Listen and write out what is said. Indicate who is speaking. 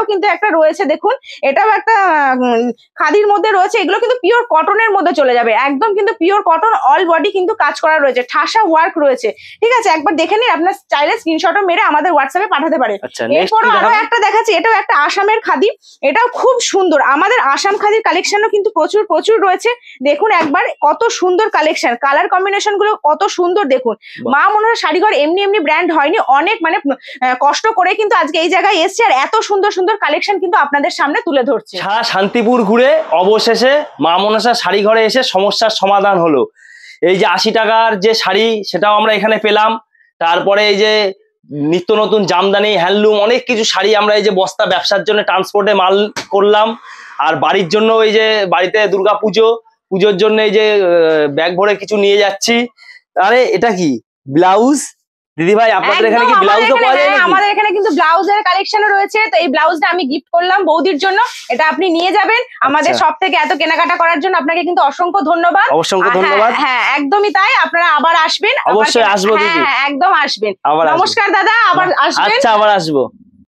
Speaker 1: এটাও কিন্তু একটা রয়েছে, দেখুন এটাও একটা খাদির মধ্যে রয়েছে। এগুলো কিন্তু পিওর কটনের মধ্যে চলে যাবে, একদম কিন্তু পিওর কটন, অল বডি কিন্তু কাজ করা রয়েছে, ঠাসা ওয়ার্ক রয়েছে। ঠিক আছে, একবার দেখে নিন, আপনার চাইলে স্ক্রিনশটও মেরে আমাদের হোয়াটসঅ্যাপে পাঠাতে পারেন। এরপর আরো একটা দেখাচ্ছি, এটাও একটা আসামের খাদি, এটাও খুব সুন্দর। আমাদের আসাম খাদির কালেকশনও কিন্তু প্রচুর প্রচুর রয়েছে। দেখুন একবার কত সুন্দর কালেকশন, কালার কম্বিনেশন গুলো কত সুন্দর। দেখুন মা মনসা শাড়িঘর এমনি এমনি ব্র্যান্ড হয়নি, অনেক মানে কষ্ট করে কিন্তু আজকে এই জায়গায় এসছে, আর এত সুন্দর সুন্দর কালেকশন কিন্তু আপনাদের সামনে তুলে ধরছে।
Speaker 2: সারা শান্তিপুর ঘুরে অবশেষে মা মনসা শাড়ি ঘরে এসে সমস্যার সমাধান হলো। এই যে 80 টাকার যে শাড়ি সেটাও আমরা এখানে পেলাম, তারপরে এই যে নিত্য নতুন জামদানি হ্যান্ডলুম অনেক কিছু শাড়ি আমরা এই যে বস্তা ব্যবসার জন্য ট্রান্সপোর্টে মাল করলাম, আর বাড়ির জন্য এই যে বাড়িতে দুর্গা পুজোর জন্য এই যে ব্যাগ ভরে কিছু নিয়ে যাচ্ছি। আরে এটা কি ব্লাউজ দিদি ভাই, আপনাদের এখানে কি ব্লাউজও পাওয়া যায় নাকি?
Speaker 1: আমাদের এখানে কিন্তু ব্লাউজের কালেকশনও রয়েছে, তো এই ব্লাউজটা আমি গিফট করলাম বৌদির জন্য, এটা আপনি নিয়ে যাবেন। আমাদের সব থেকে এত কেনাকাটা করার জন্য আপনাকে কিন্তু অসংখ্য ধন্যবাদ।
Speaker 2: অসংখ্য ধন্যবাদ।
Speaker 1: হ্যাঁ একদমই তাই, আপনারা আবার আসবেন।
Speaker 2: অবশ্যই আসবো দিদি,
Speaker 1: একদম আসবেন। নমস্কার দাদা, আবার আসবেন।
Speaker 2: আচ্ছা আবার আসবো।